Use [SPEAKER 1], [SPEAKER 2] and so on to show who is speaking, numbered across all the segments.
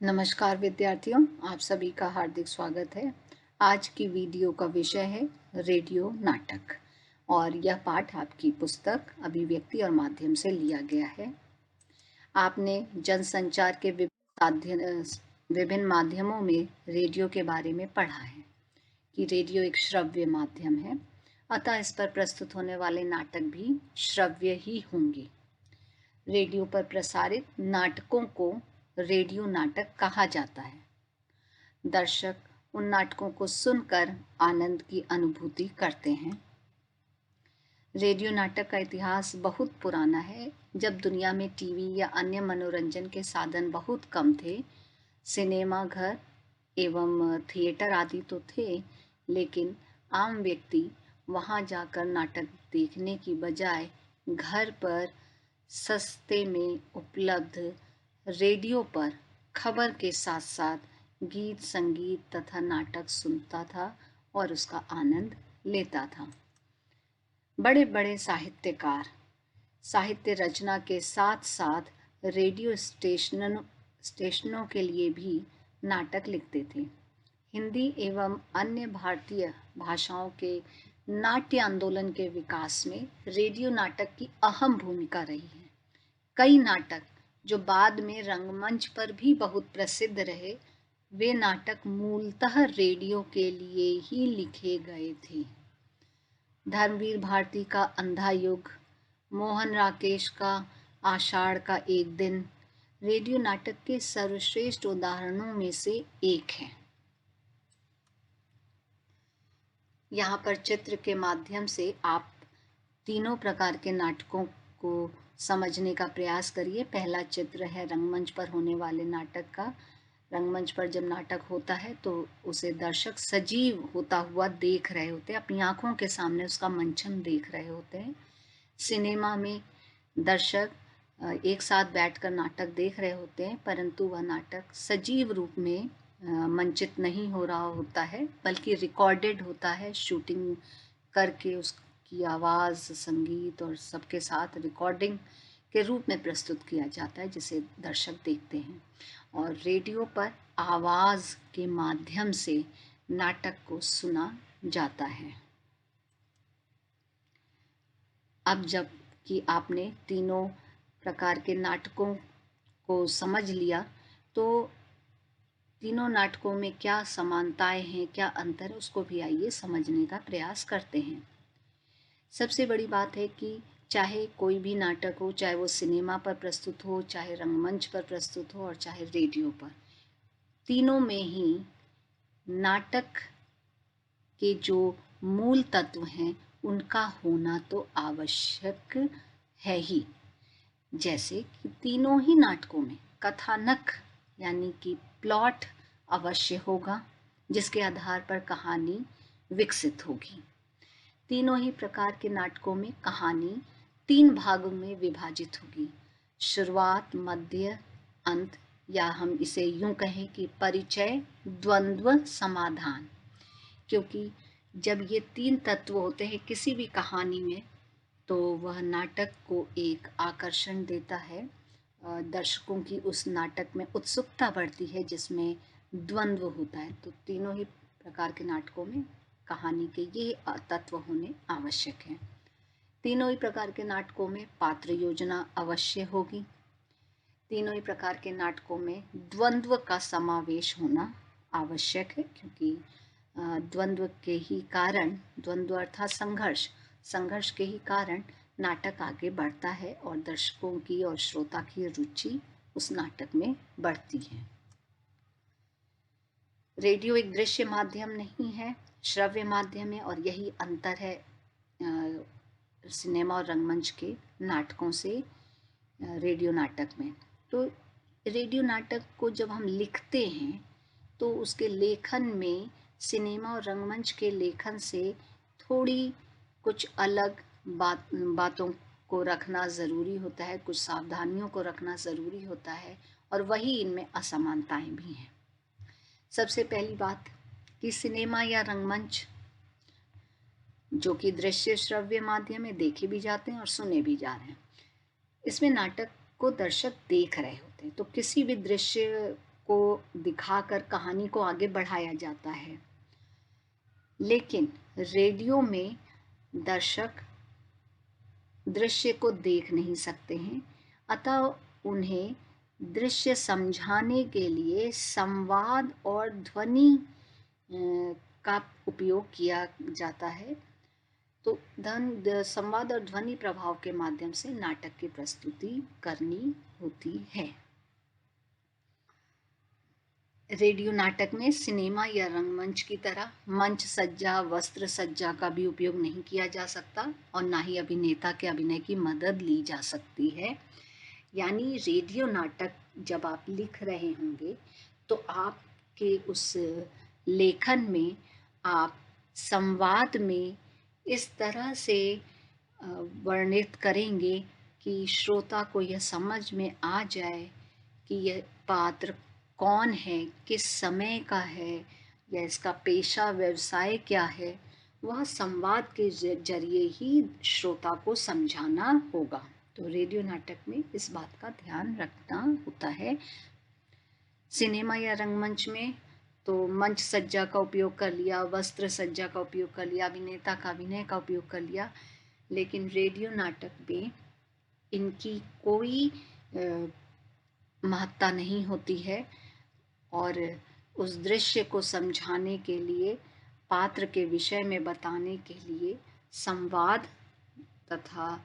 [SPEAKER 1] नमस्कार विद्यार्थियों, आप सभी का हार्दिक स्वागत है। आज की वीडियो का विषय है रेडियो नाटक और यह पाठ आपकी पुस्तक अभिव्यक्ति और माध्यम से लिया गया है। आपने जनसंचार के विभिन्न माध्यमों में रेडियो के बारे में पढ़ा है कि रेडियो एक श्रव्य माध्यम है, अतः इस पर प्रस्तुत होने वाले नाटक भी श्रव्य ही होंगे। रेडियो पर प्रसारित नाटकों को रेडियो नाटक कहा जाता है। दर्शक उन नाटकों को सुनकर आनंद की अनुभूति करते हैं। रेडियो नाटक का इतिहास बहुत पुराना है। जब दुनिया में टीवी या अन्य मनोरंजन के साधन बहुत कम थे, सिनेमा घर एवं थिएटर आदि तो थे, लेकिन आम व्यक्ति वहां जाकर नाटक देखने की बजाय घर पर सस्ते में उपलब्ध रेडियो पर खबर के साथ साथ गीत संगीत तथा नाटक सुनता था और उसका आनंद लेता था। बड़े बड़े साहित्यकार साहित्य रचना के साथ साथ रेडियो स्टेशनों के लिए भी नाटक लिखते थे। हिंदी एवं अन्य भारतीय भाषाओं के नाट्य आंदोलन के विकास में रेडियो नाटक की अहम भूमिका रही है। कई नाटक जो बाद में रंगमंच पर भी बहुत प्रसिद्ध रहे, वे नाटक मूलतः रेडियो के लिए ही लिखे गए थे। धर्मवीर भारती का अंधा युग, मोहन राकेश का आषाढ़ का एक दिन रेडियो नाटक के सर्वश्रेष्ठ उदाहरणों में से एक है। यहाँ पर चित्र के माध्यम से आप तीनों प्रकार के नाटकों को समझने का प्रयास करिए। पहला चित्र है रंगमंच पर होने वाले नाटक का। रंगमंच पर जब नाटक होता है तो उसे दर्शक सजीव होता हुआ देख रहे होते हैं, अपनी आंखों के सामने उसका मंचन देख रहे होते हैं। सिनेमा में दर्शक एक साथ बैठकर नाटक देख रहे होते हैं, परंतु वह नाटक सजीव रूप में मंचित नहीं हो रहा होता है, बल्कि रिकॉर्डेड होता है। शूटिंग करके उसकी आवाज़, संगीत और सबके साथ रिकॉर्डिंग के रूप में प्रस्तुत किया जाता है, जिसे दर्शक देखते हैं। और रेडियो पर आवाज़ के माध्यम से नाटक को सुना जाता है। अब जब कि आपने तीनों प्रकार के नाटकों को समझ लिया, तो तीनों नाटकों में क्या समानताएं हैं, क्या अंतर है, उसको भी आइए समझने का प्रयास करते हैं। सबसे बड़ी बात है कि चाहे कोई भी नाटक हो, चाहे वो सिनेमा पर प्रस्तुत हो, चाहे रंगमंच पर प्रस्तुत हो और चाहे रेडियो पर, तीनों में ही नाटक के जो मूल तत्व हैं उनका होना तो आवश्यक है ही। जैसे कि तीनों ही नाटकों में कथानक यानी कि प्लॉट अवश्य होगा, जिसके आधार पर कहानी विकसित होगी। तीनों ही प्रकार के नाटकों में कहानी 3 भागों में विभाजित होगी, शुरुआत, मध्य, अंत, या हम इसे यूं कहें कि परिचय, द्वंद्व, समाधान। क्योंकि जब ये 3 तत्व होते हैं किसी भी कहानी में, तो वह नाटक को एक आकर्षण देता है। दर्शकों की उस नाटक में उत्सुकता बढ़ती है जिसमें द्वंद्व होता है। तो तीनों ही प्रकार के नाटकों में कहानी के ये तत्व होने आवश्यक हैं। तीनों ही प्रकार के नाटकों में पात्र योजना अवश्य होगी। तीनों ही प्रकार के नाटकों में द्वंद्व का समावेश होना आवश्यक है, क्योंकि द्वंद्व के ही कारण, द्वंद्व अर्थात संघर्ष के ही कारण नाटक आगे बढ़ता है और दर्शकों की और श्रोता की रुचि उस नाटक में बढ़ती है। रेडियो एक दृश्य माध्यम नहीं है, श्रव्य माध्यम है, और यही अंतर है सिनेमा और रंगमंच के नाटकों से रेडियो नाटक में। तो रेडियो नाटक को जब हम लिखते हैं तो उसके लेखन में सिनेमा और रंगमंच के लेखन से थोड़ी कुछ अलग बातों को रखना ज़रूरी होता है, कुछ सावधानियों को रखना ज़रूरी होता है, और वही इनमें असमानताएं भी हैं। सबसे पहली बात कि सिनेमा या रंगमंच, जो कि दृश्य श्रव्य माध्यम में देखे भी जाते हैं और सुने भी जा रहे हैं, इसमें नाटक को दर्शक देख रहे होते हैं। तो किसी भी दृश्य को दिखाकर कहानी को आगे बढ़ाया जाता है, लेकिन रेडियो में दर्शक दृश्य को देख नहीं सकते हैं, अतः उन्हें दृश्य समझाने के लिए संवाद और ध्वनि का उपयोग किया जाता है। तो संवाद और ध्वनि प्रभाव के माध्यम से नाटक की प्रस्तुति करनी होती है। रेडियो नाटक में सिनेमा या रंगमंच की तरह मंच सज्जा, वस्त्र सज्जा का भी उपयोग नहीं किया जा सकता और ना ही अभिनेता के अभिनय की मदद ली जा सकती है। यानी रेडियो नाटक जब आप लिख रहे होंगे तो आपके उस लेखन में आप संवाद में इस तरह से वर्णित करेंगे कि श्रोता को यह समझ में आ जाए कि यह पात्र कौन है, किस समय का है या इसका पेशा व्यवसाय क्या है। वह संवाद के जरिए ही श्रोता को समझाना होगा। तो रेडियो नाटक में इस बात का ध्यान रखना होता है। सिनेमा या रंगमंच में तो मंच सज्जा का उपयोग कर लिया, वस्त्र सज्जा का उपयोग कर लिया, अभिनेता का अभिनय का उपयोग कर लिया, लेकिन रेडियो नाटक में इनकी कोई महत्ता नहीं होती है और उस दृश्य को समझाने के लिए, पात्र के विषय में बताने के लिए संवाद तथा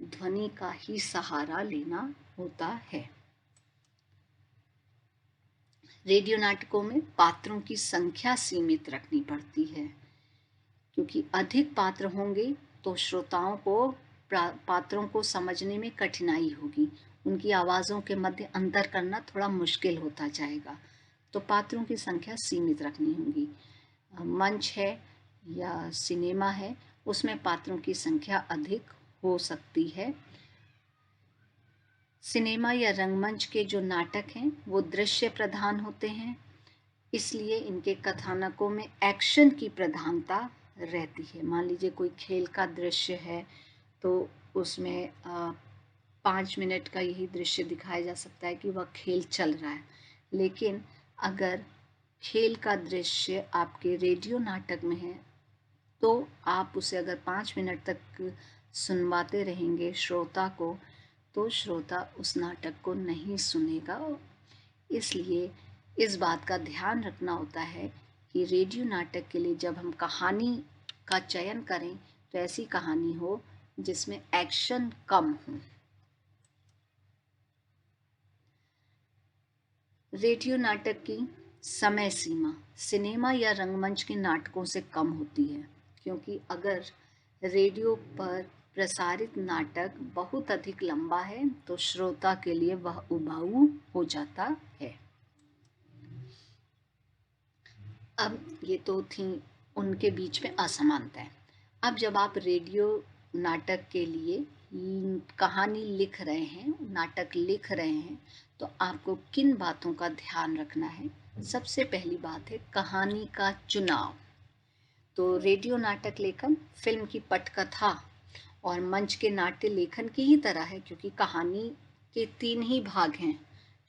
[SPEAKER 1] ध्वनि का ही सहारा लेना होता है। रेडियो नाटकों में पात्रों की संख्या सीमित रखनी पड़ती है, क्योंकि अधिक पात्र होंगे तो श्रोताओं को पात्रों को समझने में कठिनाई होगी, उनकी आवाज़ों के मध्य अंतर करना थोड़ा मुश्किल होता जाएगा। तो पात्रों की संख्या सीमित रखनी होगी। मंच है या सिनेमा है, उसमें पात्रों की संख्या अधिक हो सकती है। सिनेमा या रंगमंच के जो नाटक हैं वो दृश्य प्रधान होते हैं, इसलिए इनके कथानकों में एक्शन की प्रधानता रहती है। मान लीजिए कोई खेल का दृश्य है तो उसमें 5 मिनट का यही दृश्य दिखाया जा सकता है कि वह खेल चल रहा है, लेकिन अगर खेल का दृश्य आपके रेडियो नाटक में है तो आप उसे अगर 5 मिनट तक सुनवाते रहेंगे श्रोता को, तो श्रोता उस नाटक को नहीं सुनेगा। इसलिए इस बात का ध्यान रखना होता है कि रेडियो नाटक के लिए जब हम कहानी का चयन करें तो ऐसी कहानी हो जिसमें एक्शन कम हो। रेडियो नाटक की समय सीमा सिनेमा या रंगमंच के नाटकों से कम होती है, क्योंकि अगर रेडियो पर प्रसारित नाटक बहुत अधिक लंबा है तो श्रोता के लिए वह उबाऊ हो जाता है। अब ये तो थी उनके बीच में असमानताएं। अब जब आप रेडियो नाटक के लिए कहानी लिख रहे हैं, नाटक लिख रहे हैं, तो आपको किन बातों का ध्यान रखना है। सबसे पहली बात है कहानी का चुनाव। तो रेडियो नाटक लेखन फिल्म की पटकथा और मंच के नाट्य लेखन की ही तरह है, क्योंकि कहानी के 3 ही भाग हैं,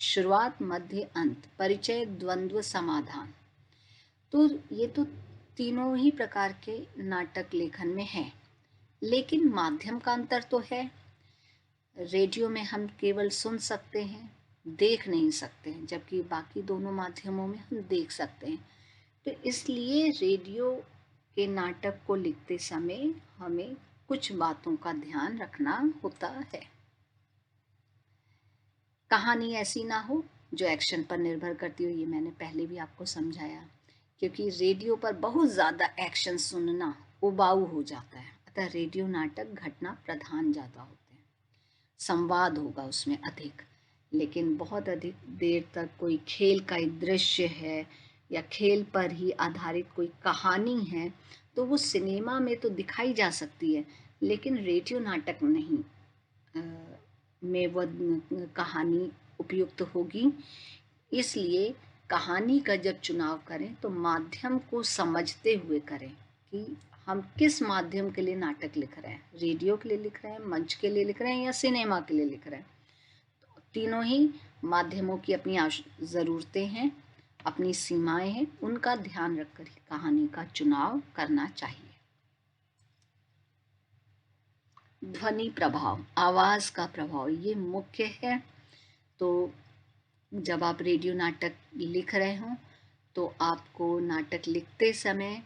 [SPEAKER 1] शुरुआत, मध्य, अंत, परिचय, द्वंद्व, समाधान। तो ये तो तीनों ही प्रकार के नाटक लेखन में है, लेकिन माध्यम का अंतर तो है। रेडियो में हम केवल सुन सकते हैं, देख नहीं सकते हैं, जबकि बाकी दोनों माध्यमों में हम देख सकते हैं। तो इसलिए रेडियो के नाटक को लिखते समय हमें कुछ बातों का ध्यान रखना होता है। कहानी ऐसी ना हो जो एक्शन पर निर्भर करती हो, ये मैंने पहले भी आपको समझाया, क्योंकि रेडियो पर बहुत ज़्यादा एक्शन सुनना उबाऊ हो जाता है। अतः रेडियो नाटक घटना प्रधान ज़्यादा होते हैं, संवाद होगा उसमें अधिक, लेकिन बहुत अधिक देर तक कोई खेल का एक दृश्य है या खेल पर ही आधारित कोई कहानी है तो वो सिनेमा में तो दिखाई जा सकती है, लेकिन रेडियो नाटक नहीं में वह कहानी उपयुक्त होगी। इसलिए कहानी का जब चुनाव करें तो माध्यम को समझते हुए करें कि हम किस माध्यम के लिए नाटक लिख रहे हैं, रेडियो के लिए लिख रहे हैं, मंच के लिए लिख रहे हैं या सिनेमा के लिए लिख रहे हैं। तीनों ही माध्यमों की अपनी ज़रूरतें हैं, अपनी सीमाएं हैं, उनका ध्यान रखकर ही कहानी का चुनाव करना चाहिए। ध्वनि प्रभाव, आवाज का प्रभाव ये मुख्य है। तो जब आप रेडियो नाटक लिख रहे हो तो आपको नाटक लिखते समय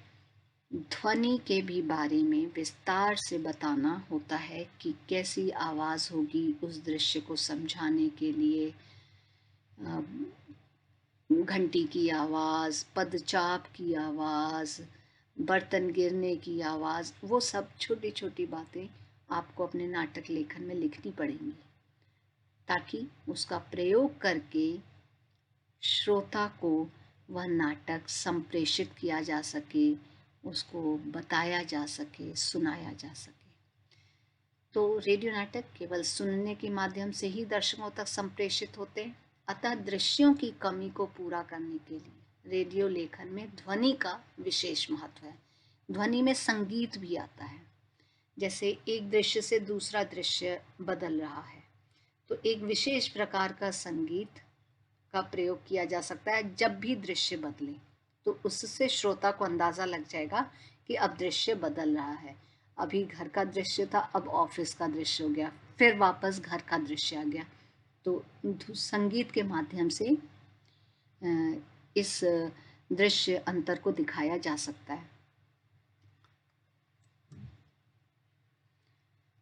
[SPEAKER 1] ध्वनि के भी बारे में विस्तार से बताना होता है कि कैसी आवाज होगी उस दृश्य को समझाने के लिए। घंटी की आवाज़, पदचाप की आवाज़, बर्तन गिरने की आवाज़, वो सब छोटी छोटी बातें आपको अपने नाटक लेखन में लिखनी पड़ेंगी ताकि उसका प्रयोग करके श्रोता को वह नाटक संप्रेषित किया जा सके, उसको बताया जा सके, सुनाया जा सके। तो रेडियो नाटक केवल सुनने के माध्यम से ही दर्शकों तक संप्रेषित होते हैं। अतः दृश्यों की कमी को पूरा करने के लिए रेडियो लेखन में ध्वनि का विशेष महत्व है। ध्वनि में संगीत भी आता है। जैसे एक दृश्य से दूसरा दृश्य बदल रहा है तो एक विशेष प्रकार का संगीत का प्रयोग किया जा सकता है। जब भी दृश्य बदले तो उससे श्रोता को अंदाजा लग जाएगा कि अब दृश्य बदल रहा है। अभी घर का दृश्य था, अब ऑफिस का दृश्य हो गया, फिर वापस घर का दृश्य आ गया। तो संगीत के माध्यम से इस दृश्य अंतर को दिखाया जा सकता है।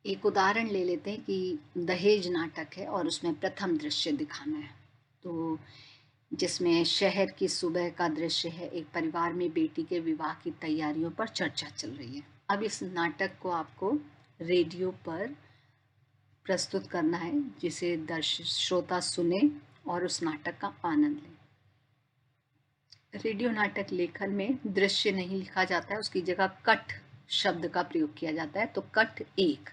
[SPEAKER 1] एक उदाहरण ले लेते हैं कि दहेज नाटक है और उसमें प्रथम दृश्य दिखाना है। तो जिसमें शहर की सुबह का दृश्य है, एक परिवार में बेटी के विवाह की तैयारियों पर चर्चा चल रही है। अब इस नाटक को आपको रेडियो पर प्रस्तुत करना है जिसे दर्शक श्रोता सुने और उस नाटक का आनंद लें। रेडियो नाटक लेखन में दृश्य नहीं लिखा जाता है, उसकी जगह कट शब्द का प्रयोग किया जाता है। तो कट एक,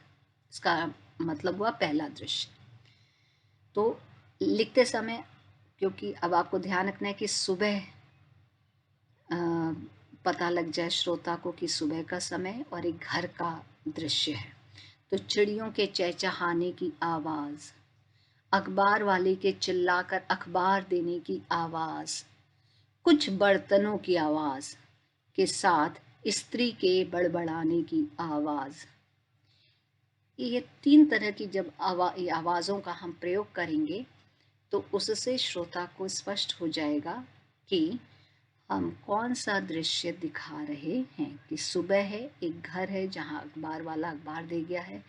[SPEAKER 1] इसका मतलब हुआ पहला दृश्य। तो लिखते समय, क्योंकि अब आपको ध्यान रखना है कि सुबह पता लग जाए श्रोता को कि सुबह का समय और एक घर का दृश्य है। तो चिड़ियों के चहचहाने की आवाज़, अखबार वाले के चिल्लाकर अखबार देने की आवाज़, कुछ बर्तनों की आवाज़ के साथ स्त्री के बड़बड़ाने की आवाज़। ये तीन तरह की जब आवाज़ों का हम प्रयोग करेंगे तो उससे श्रोता को स्पष्ट हो जाएगा कि हम कौन सा दृश्य दिखा रहे हैं। कि सुबह है, एक घर है जहाँ अखबार वाला अखबार दे गया है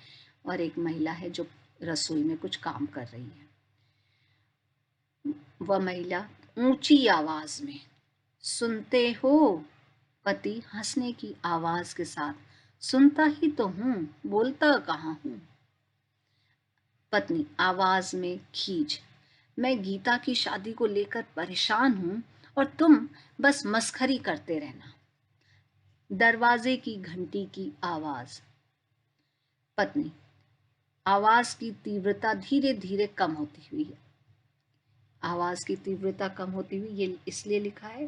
[SPEAKER 1] और एक महिला है जो रसोई में कुछ काम कर रही है। वह महिला ऊंची आवाज में, सुनते हो, पति हंसने की आवाज के साथ, सुनता ही तो हूं, बोलता कहाँ हूं। पत्नी आवाज में खींच, मैं गीता की शादी को लेकर परेशान हूं और तुम बस मस्खरी करते रहना। दरवाजे की घंटी की आवाज। पत्नी आवाज की तीव्रता धीरे धीरे कम होती हुई। आवाज की तीव्रता कम होती हुई ये इसलिए लिखा है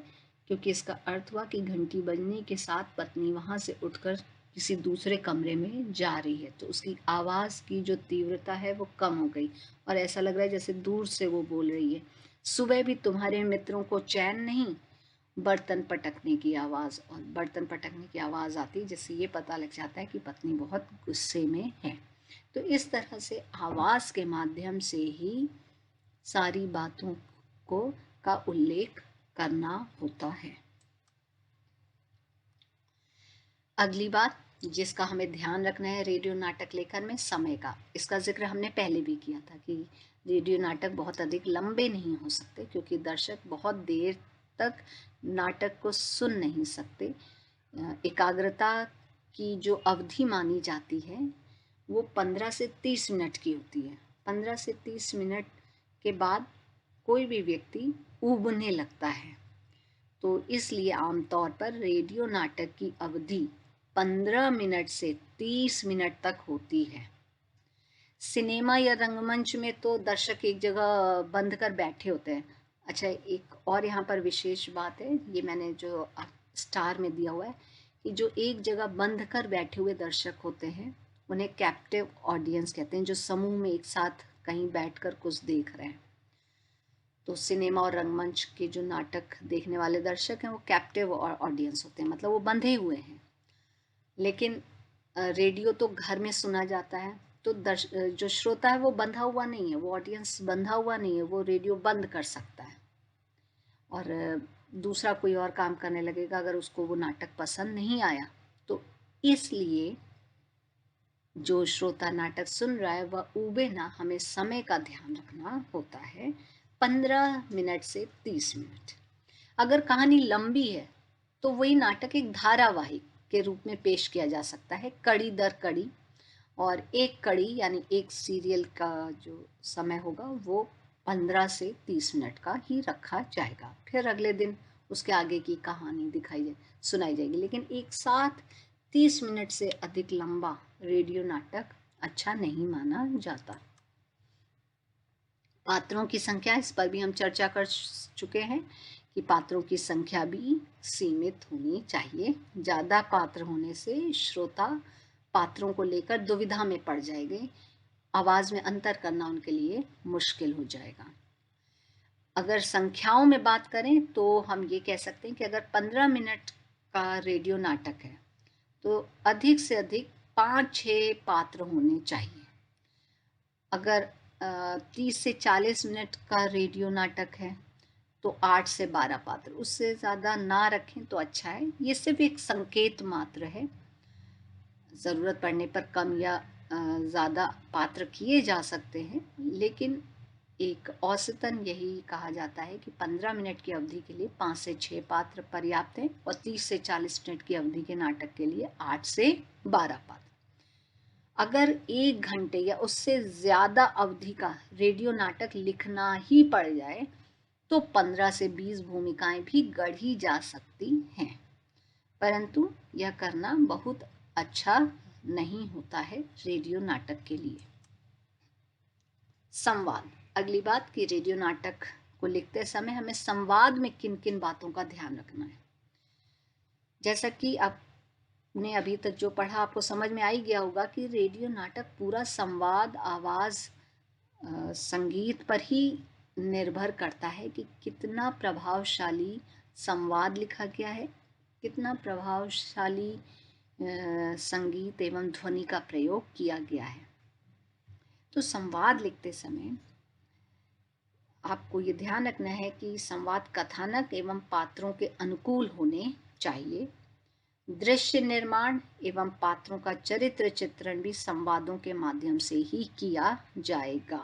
[SPEAKER 1] क्योंकि इसका अर्थ हुआ कि घंटी बजने के साथ पत्नी वहां से उठकर किसी दूसरे कमरे में जा रही है। तो उसकी आवाज की जो तीव्रता है वो कम हो गई और ऐसा लग रहा है जैसे दूर से वो बोल रही है। सुबह भी तुम्हारे मित्रों को चैन नहीं। बर्तन पटकने की आवाज़, और बर्तन पटकने की आवाज़ आती है जिससे ये पता लग जाता है कि पत्नी बहुत गुस्से में है। तो इस तरह से आवाज़ के माध्यम से ही सारी बातों को का उल्लेख करना होता है। अगली बात जिसका हमें ध्यान रखना है रेडियो नाटक लेखन में, समय का। इसका जिक्र हमने पहले भी किया था कि रेडियो नाटक बहुत अधिक लंबे नहीं हो सकते क्योंकि दर्शक बहुत देर तक नाटक को सुन नहीं सकते। एकाग्रता की जो अवधि मानी जाती है वो 15 से 30 मिनट की होती है। 15 से 30 मिनट के बाद कोई भी व्यक्ति ऊबने लगता है। तो इसलिए आमतौर पर रेडियो नाटक की अवधि 15 मिनट से 30 मिनट तक होती है। सिनेमा या रंगमंच में तो दर्शक एक जगह बंद कर बैठे होते हैं। अच्छा, एक और यहाँ पर विशेष बात है, ये मैंने जो स्टार में दिया हुआ है कि जो एक जगह बंद कर बैठे हुए दर्शक होते हैं उन्हें कैप्टिव ऑडियंस कहते हैं। जो समूह में एक साथ कहीं बैठकर कुछ देख रहे हैं। तो सिनेमा और रंगमंच के जो नाटक देखने वाले दर्शक हैं वो कैप्टिव ऑडियंस होते हैं, मतलब वो बंधे हुए हैं। लेकिन रेडियो तो घर में सुना जाता है, तो जो श्रोता है वो बंधा हुआ नहीं है, वो ऑडियंस बंधा हुआ नहीं है, वो रेडियो बंद कर सकता है और दूसरा कोई और काम करने लगेगा अगर उसको वो नाटक पसंद नहीं आया। तो इसलिए जो श्रोता नाटक सुन रहा है वह ऊबे ना, हमें समय का ध्यान रखना होता है, 15 मिनट से 30 मिनट। अगर कहानी लंबी है तो वही नाटक एक धारावाहिक के रूप में पेश किया जा सकता है, कड़ी दर कड़ी, और एक कड़ी यानी एक सीरियल का जो समय होगा वो 15 से 30 मिनट का ही रखा जाएगा। फिर अगले दिन उसके आगे की कहानी सुनाई जाएगी। लेकिन एक साथ 30 मिनट से अधिक लंबा रेडियो नाटक अच्छा नहीं माना जाता। पात्रों की संख्या, इस पर भी हम चर्चा कर चुके हैं कि पात्रों की संख्या भी सीमित होनी चाहिए। ज़्यादा पात्र होने से श्रोता पात्रों को लेकर दुविधा में पड़ जाएंगे, आवाज़ में अंतर करना उनके लिए मुश्किल हो जाएगा। अगर संख्याओं में बात करें तो हम ये कह सकते हैं कि अगर 15 मिनट का रेडियो नाटक है तो अधिक से अधिक 5-6 पात्र होने चाहिए। अगर 30 से 40 मिनट का रेडियो नाटक है तो 8 से 12 पात्र, उससे ज़्यादा ना रखें तो अच्छा है। ये सिर्फ एक संकेत मात्र है, ज़रूरत पड़ने पर कम या ज़्यादा पात्र किए जा सकते हैं, लेकिन एक औसतन यही कहा जाता है कि 15 मिनट की अवधि के लिए 5 से 6 पात्र पर्याप्त हैं और 30 से 40 मिनट की अवधि के नाटक के लिए 8 से 12 पात्र। अगर 1 घंटे या उससे ज़्यादा अवधि का रेडियो नाटक लिखना ही पड़ जाए तो 15 से 20 भूमिकाएं भी गढ़ी जा सकती हैं, परंतु यह करना बहुत अच्छा नहीं होता है रेडियो नाटक के लिए। संवाद, अगली बात कि रेडियो नाटक को लिखते समय हमें संवाद में किन किन बातों का ध्यान रखना है। जैसा कि आपने अभी तक जो पढ़ा आपको समझ में आ ही गया होगा कि रेडियो नाटक पूरा संवाद, आवाज़, संगीत पर ही निर्भर करता है कि कितना प्रभावशाली संवाद लिखा गया है, कितना प्रभावशाली संगीत एवं ध्वनि का प्रयोग किया गया है। तो संवाद लिखते समय आपको ये ध्यान रखना है कि संवाद कथानक एवं पात्रों के अनुकूल होने चाहिए। दृश्य निर्माण एवं पात्रों का चरित्र चित्रण भी संवादों के माध्यम से ही किया जाएगा,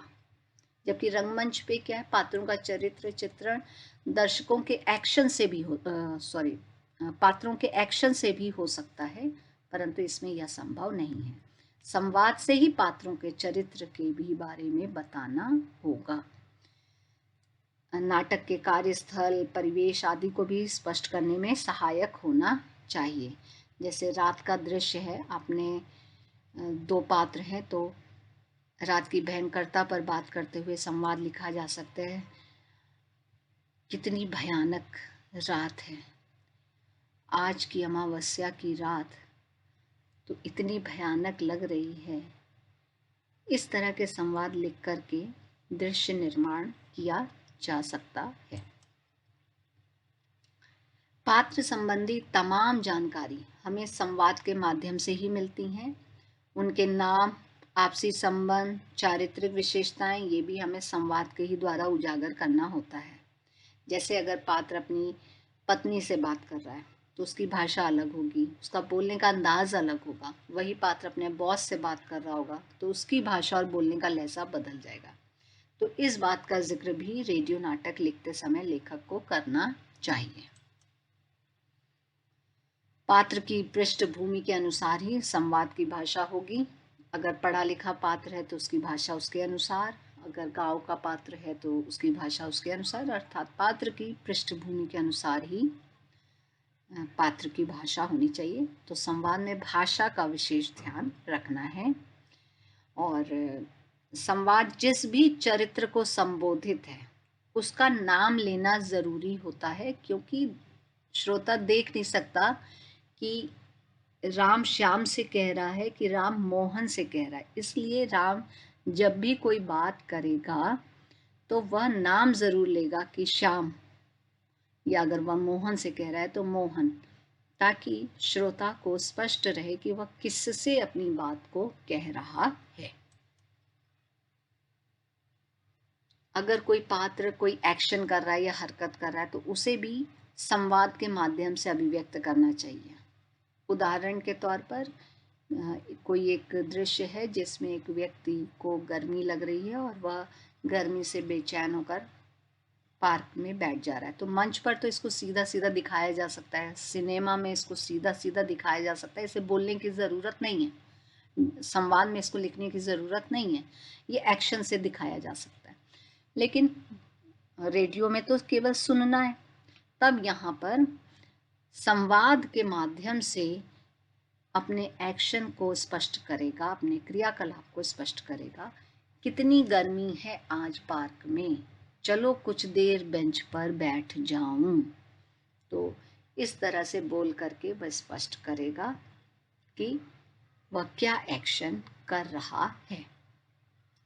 [SPEAKER 1] जबकि रंगमंच पे क्या है, पात्रों का चरित्र चित्रण दर्शकों के एक्शन से भी पात्रों के एक्शन से भी हो सकता है, परंतु इसमें यह संभव नहीं है। संवाद से ही पात्रों के चरित्र के भी बारे में बताना होगा। नाटक के कार्यस्थल, परिवेश आदि को भी स्पष्ट करने में सहायक होना चाहिए। जैसे रात का दृश्य है, आपने 2 पात्र हैं तो रात की भयंकरता पर बात करते हुए संवाद लिखा जा सकता है। कितनी भयानक रात है, आज की अमावस्या की रात तो इतनी भयानक लग रही है। इस तरह के संवाद लिख करके दृश्य निर्माण किया जा सकता है। पात्र संबंधी तमाम जानकारी हमें संवाद के माध्यम से ही मिलती हैं। उनके नाम, आपसी संबंध, चारित्रिक विशेषताएं, ये भी हमें संवाद के ही द्वारा उजागर करना होता है। जैसे अगर पात्र अपनी पत्नी से बात कर रहा है तो उसकी भाषा अलग होगी, उसका बोलने का अंदाज अलग होगा। वही पात्र अपने बॉस से बात कर रहा होगा तो उसकी भाषा और बोलने का लहजा बदल जाएगा। तो इस बात का जिक्र भी रेडियो नाटक लिखते समय लेखक को करना चाहिए। पात्र की पृष्ठभूमि के अनुसार ही संवाद की भाषा होगी। अगर पढ़ा लिखा पात्र है तो उसकी भाषा उसके अनुसार, अगर गांव का पात्र है तो उसकी भाषा उसके अनुसार, अर्थात पात्र की पृष्ठभूमि के अनुसार ही पात्र की भाषा होनी चाहिए। तो संवाद में भाषा का विशेष ध्यान रखना है। और संवाद जिस भी चरित्र को संबोधित है उसका नाम लेना ज़रूरी होता है, क्योंकि श्रोता देख नहीं सकता कि राम श्याम से कह रहा है कि राम मोहन से कह रहा है। इसलिए राम जब भी कोई बात करेगा तो वह नाम जरूर लेगा कि श्याम, या अगर वह मोहन से कह रहा है तो मोहन, ताकि श्रोता को स्पष्ट रहे कि वह किससे अपनी बात को कह रहा है। अगर कोई पात्र कोई एक्शन कर रहा है या हरकत कर रहा है तो उसे भी संवाद के माध्यम से अभिव्यक्त करना चाहिए। उदाहरण के तौर पर कोई एक दृश्य है जिसमें एक व्यक्ति को गर्मी लग रही है और वह गर्मी से बेचैन होकर पार्क में बैठ जा रहा है, तो मंच पर तो इसको सीधा सीधा दिखाया जा सकता है, सिनेमा में इसको सीधा सीधा दिखाया जा सकता है, इसे बोलने की ज़रूरत नहीं है, संवाद में इसको लिखने की ज़रूरत नहीं है, ये एक्शन से दिखाया जा सकता है। लेकिन रेडियो में तो केवल सुनना है, तब यहाँ पर संवाद के माध्यम से अपने एक्शन को स्पष्ट करेगा, अपने क्रियाकलाप को स्पष्ट करेगा। कितनी गर्मी है आज पार्क में, चलो कुछ देर बेंच पर बैठ जाऊं। तो इस तरह से बोल करके वह स्पष्ट करेगा कि वह क्या एक्शन कर रहा है।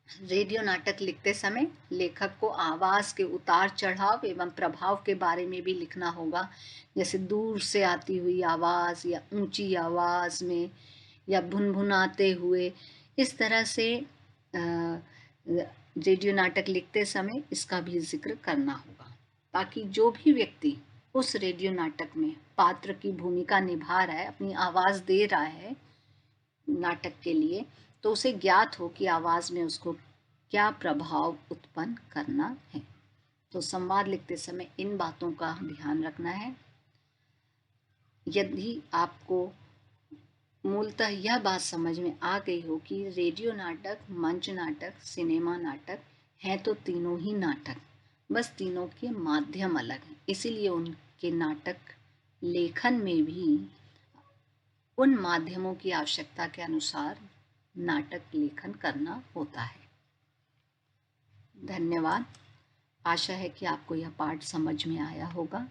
[SPEAKER 1] रेडियो नाटक लिखते समय लेखक को आवाज के उतार चढ़ाव एवं प्रभाव के बारे में भी लिखना होगा, जैसे दूर से आती हुई आवाज या ऊंची आवाज में या भुनभुनाते हुए, इस तरह से रेडियो नाटक लिखते समय इसका भी जिक्र करना होगा, ताकि जो भी व्यक्ति उस रेडियो नाटक में पात्र की भूमिका निभा रहा है, अपनी आवाज दे रहा है नाटक के लिए, तो उसे ज्ञात हो कि आवाज में उसको क्या प्रभाव उत्पन्न करना है। तो संवाद लिखते समय इन बातों का ध्यान रखना है। यदि आपको मूलतः यह बात समझ में आ गई हो कि रेडियो नाटक, मंच नाटक, सिनेमा नाटक हैं तो तीनों ही नाटक, बस तीनों के माध्यम अलग हैं, इसीलिए उनके नाटक लेखन में भी उन माध्यमों की आवश्यकता के अनुसार नाटक लेखन करना होता है। धन्यवाद। आशा है कि आपको यह पाठ समझ में आया होगा।